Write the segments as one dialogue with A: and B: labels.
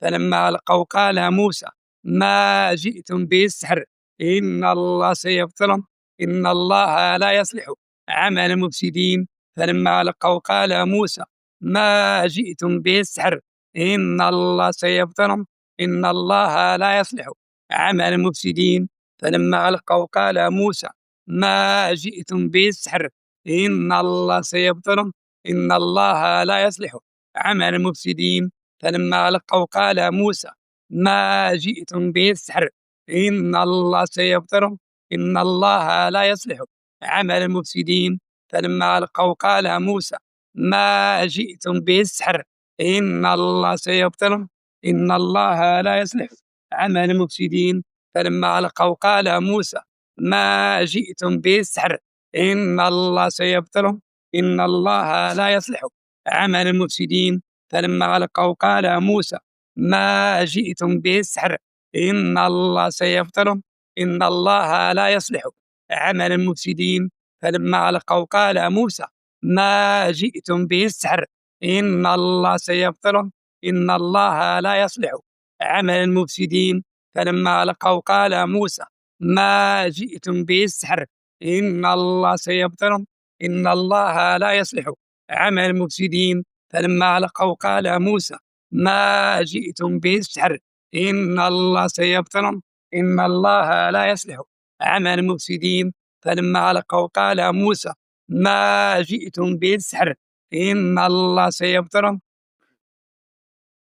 A: فلما ألقوا قال موسى ما جئتم به السحر إن الله سيبطله إن الله لا يصلح عمل المفسدين. فلما ألقوا قال موسى ما جئتم به السحر إن الله سيبطله إن الله لا يصلح عمل المفسدين. فلما ألقوا قال موسى ما جئتم به السحر إن الله سيبطله إن الله لا يصلح عمل المفسدين. فلما ألقوا قال موسى ما جئتم به السحر إن الله سيبطله إن الله لا يصلح عمل المفسدين. فلما ألقوا قال موسى ما جئتم به السحر إن الله سيبطله إن الله لا يصلح عمل المفسدين. فلما ألقوا قال موسى ما جئتم به السحر إن الله سيبطله إن الله لا يصلح عمل المفسدين. فلما ألقوا قال موسى ما جئتم به السحر إن الله سيبطله إن الله لا يصلح عمل المفسدين. فلما ألقوا قال موسى ما جئتم به السحر إن الله سيبطله إن الله لا يصلح عمل المفسدين. فلما ألقوا قال موسى ما جئتم به السحر إن الله سيبطله إن الله لا يصلح عمل المفسدين. فلما ألقوا قال موسى ما جئتم به السحر إن الله سيبطله إن الله لا يصلح عمل المفسدين. فلما ألقوا قال موسى ما جئتم به السحر إن الله سيبطله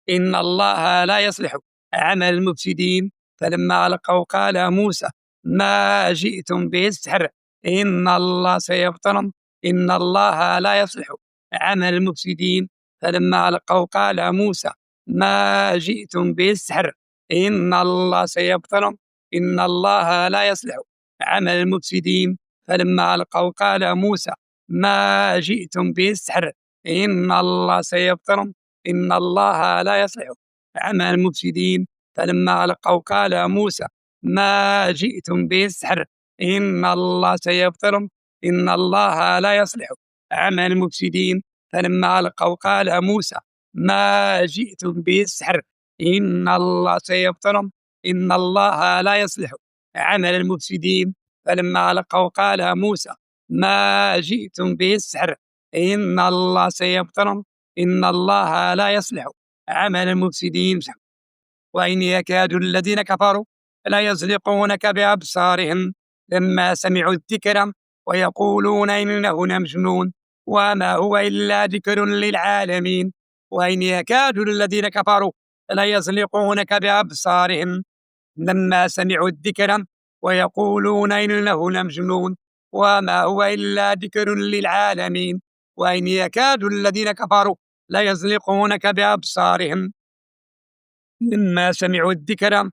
A: إن الله لا يصلح عمل المفسدين. فلما ألقوا قال موسى ما جئتم به السحر إن الله سيبطله إن الله لا يصلح عمل المفسدين. فلما ألقوا قال موسى ما جئتم به السحر إن الله سيبطله إن الله لا يصلح عمل المفسدين. فلما ألقوا قال موسى ما جئتم به السحر إن الله سيبطله إن الله لا يصلح عمل المفسدين. فلما ألقوا قال موسى ما جئتم به السحر إن الله سيبطله إن الله لا يصلح عمل المفسدين. فلما ألقوا قال موسى ما جئتم به السحر إن الله سيبطله إن الله لا يصلح عمل المفسدين. فلما ألقوا قال موسى ما جئتم به السحر إن الله سيبطله إن الله لا يصلح عمل المفسدين. وإن يكاد الذين كفروا لا يزلقونك بأبصارهم لما سمعوا الذكر ويقولون إنه لمجنون وما هو إلا ذكر للعالمين. وإن يكاد الذين كفروا لا يزلقونك بأبصارهم لما سمعوا الذكر ويقولون إنه لمجنون وما هو إلا ذكر للعالمين. وإن يكاد الذين كفروا لا يزلقونك بأبصارهم لما سمعوا الذكر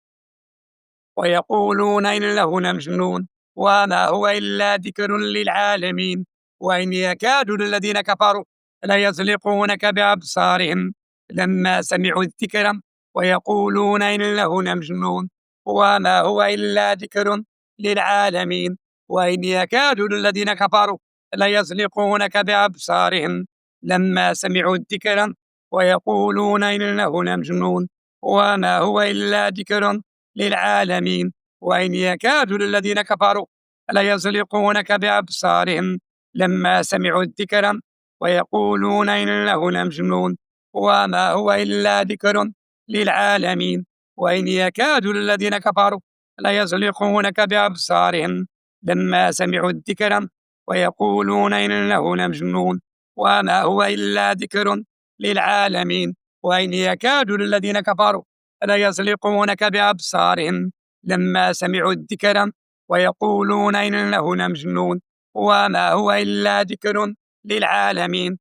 A: ويقولون إنه لمجنون وما هو إلا ذكر للعالمين. وإن يكاد الذين كفروا لا يزلقونك بأبصارهم لما سمعوا الذكر ويقولون إنه لمجنون وما هو إلا ذكر للعالمين. وإن يكاد الذين كفروا لا يزلقونك بأبصارهم لما سمعوا الذكر ويقولون إنه لمجنون وما هو إلا ذكر للعالمين. وإن يكاد الذين كفروا لا يزلقونك بأبصارهم لما سمعوا الذكر ويقولون إنه لمجنون وما هو إلا ذكر للعالمين. وإن يكاد الذين كفروا لا يزلقونك بأبصارهم لما سمعوا الذكر ويقولون إنه لمجنون وما هو إلا ذكر للعالمين. وإن يكاد الذين كفروا لا يزلقونك بأبصارهم لما سمعوا الذكر ويقولون إنه لمجنون وما هو إلا ذكر للعالمين.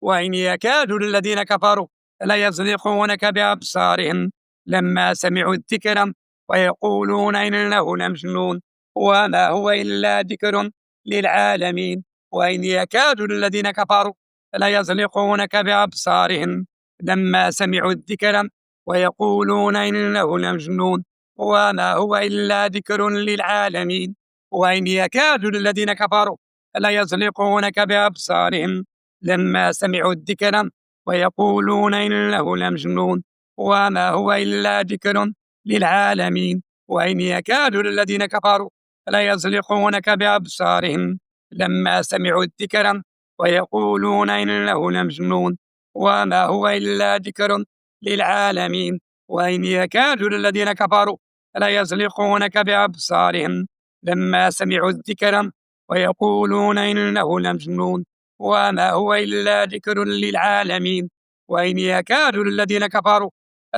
A: وإن يكاد الذين كفروا لا يزلقونك بأبصارهم لما سمعوا الذكر ويقولون إنه لمجنون وما هو إلا ذكر للعالمين. وإن يكاد الذين كفروا لا يزلقونك بأبصارهم لما سمعوا الذكر ويقولون إنه لمجنون وما هو إلا ذكر للعالمين. وإن يكاد الذين كفروا لا يزلقونك بأبصارهم لما سمعوا الذكر ويقولون إنه لمجنون وما هو إلا ذكر للعالمين وإن يكاد الذين كفروا ليزلقونك بأبصارهم لما سمعوا الذكر ويقولون إنه لمجنون وما هو إلا ذكر للعالمين وإن يكاد الذين كفروا ليزلقونك بأبصارهم لما سمعوا الذكر ويقولون إنه لمجنون وما هو إلا ذكر للعالمين وإن يكاد الذين كفروا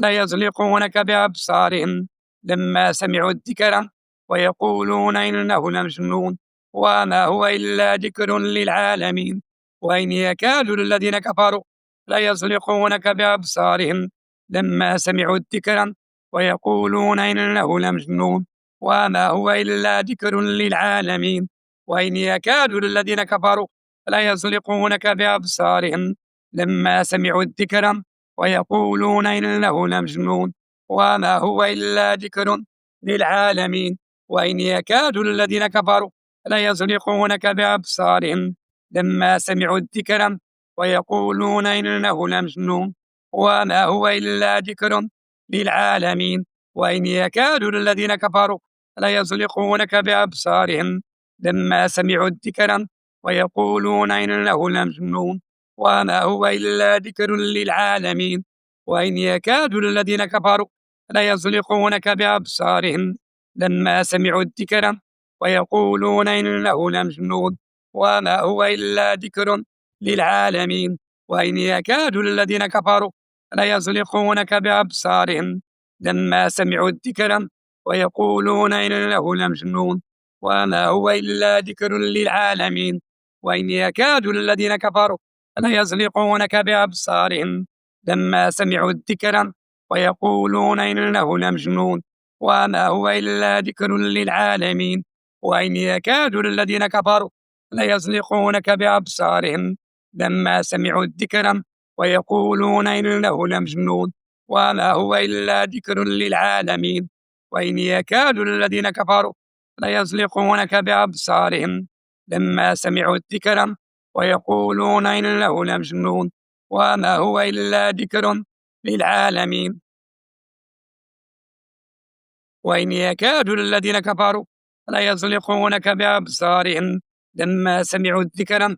A: ليزلقونك بأبصارهم لما سمعوا الذكر ويقولون إنه لمجنون وما هو إلا ذكر للعالمين وإن يكاد الذين كفروا ليزلقونك بأبصارهم لما سمعوا الذكر ويقولون إنه لمجنون وما هو إلا ذكر للعالمين وإن يكاد الذين كفروا ليزلقونك بأبصارهم لما سمعوا الذكر ويقولون إنه لمجنون وما هو إلا ذكر للعالمين وإن يكاد الذين كفروا ليزلقونك بأبصارهم لما سمعوا الذكر ويقولون إنه لمجنون وما هو إلا ذكر للعالمين وإن يكاد الذين كفروا ليزلقونك بأبصارهم لما سمعوا الذكر ويقولون إنه لمجنون وما هو إلا ذكر للعالمين وإن يكاد الذين كفروا ليزلقونك بأبصارهم لما سمعوا الذكر ويقولون إنه لمجنون وما هو إلا ذكر للعالمين وإن يكاد الذين كفروا ليزلقونك بأبصارهم لما سمعوا الذكر ويقولون إنه لمجنون وما هو إلا ذكر للعالمين وإن يكاد الذين كفروا ليزلقونك بأبصارهم لما سمعوا الذكر ويقولون إنه لمجنون وما هو إلا ذكر للعالمين وإن يكاد الذين كفروا ليزلقونك بأبصارهم لما سمعوا الذكر ويقولون إنه لمجنون وما هو إلا ذكر للعالمين وإن يكاد الذين كفروا ليزلقونك بأبصارهم لما سمعوا الذكر ويقولون إنه لمجنون وما هو إلا ذكر للعالمين وإن يكاد الذين كفروا ليزلقونك بأبصارهم لما سمعوا الذكر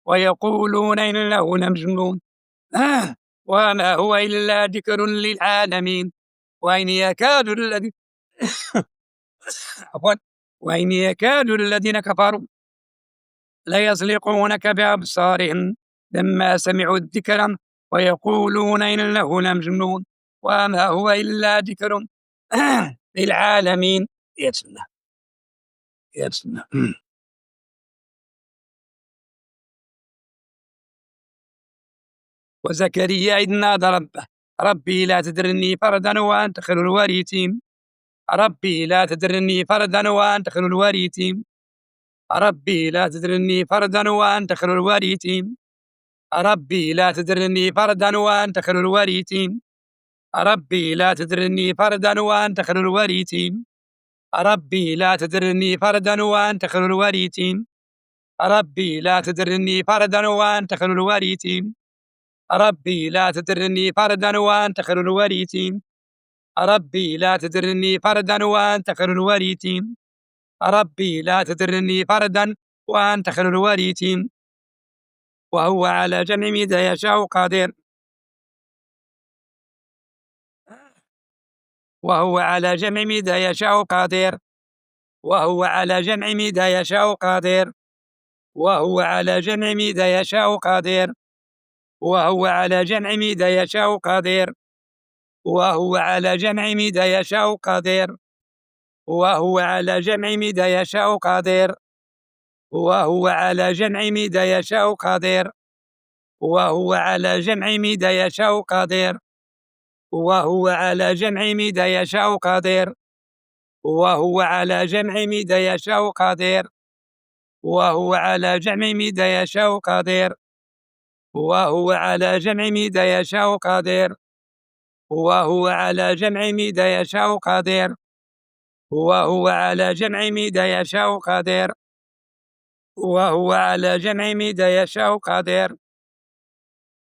A: ويقولون إنه لمجنون وما هو إلا ذكر للعالمين وإن يكاد الذين وإن يكاد الذين كفروا ليزلقونك بأبصارهم لما سمعوا الذكر ويقولون إنه لمجنون وما هو إلا ذكر للعالمين. يسمع وزكريا إذ نادى ربه ربي لا تذرني فردا وأنت خير الوارثين ربي لا تذرني فردا وأنت خير الوارثين ربي لا تذرني فردا وأنت خير الوارثين ربي لا تذرني فردا وأنت خير الوارثين ربي لا تذرني فردا وأنت خير الوارثين ربي لا تذرني فردا وأنت خير الوارثين ربي لا تذرني فردا وأنت خير الوارثين ربي لا تذرني فردا وأنت خير الوارثين ربي لا تذرني فردا وأنت خير الوارثين ربي لا تذرني فردا وأنت خير الوارثين وهو على جمع ما يشاء قادر وهو على جمع ما يشاء قادر وهو على جمع ما يشاء قادر وهو على جمع ما يشاء قادر وهو على جمع ما يشاء قادر وهو على جمع ما يشاء قادر وهو على جمع ما يشاء قادر وهو على جمع ما يشاء قادر وهو على جمع ما يشاء قادر وهو على جمع ما يشاء قادر وهو على جمع ما يشاء قادر وهو على جمع ما يشاء قادر وهو على جمع ما يشاء قادر وهو على جمع ما يشاء قادر وهو على جمع ما يشاء قادر وهو على جمع ما يشاء قادر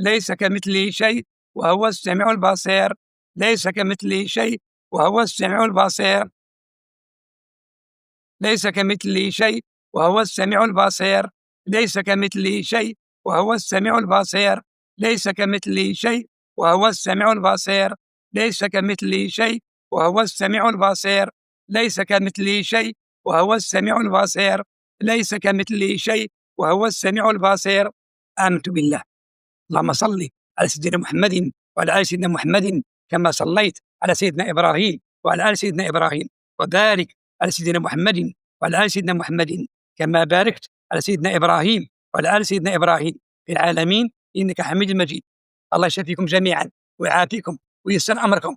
A: ليس كمثله شيء وهو السميع البصير. ليس كمثله شيء وهو السميع البصير. ليس كمثله شيء وهو السميع البصير. ليس كمثله شيء وهو السميع البصير. ليس كمثله شيء وهو السميع البصير. ليس كمثله شيء وهو السميع البصير. ليس كمثله شيء وهو السميع البصير. ليس كمثله شيء وهو السميع البصير. آمنت بالله. اللهم صل على سيدنا محمد وعلى آل سيدنا محمد كما صليت على سيدنا إبراهيم وعلى آل سيدنا إبراهيم، وبارك على سيدنا محمد وعلى آل سيدنا محمد كما باركت على سيدنا إبراهيم وعلى آل سيدنا إبراهيم في العالمين إنك حميد مجيد. الله يشفيكم جميعا ويعافيكم وييسر أمركم.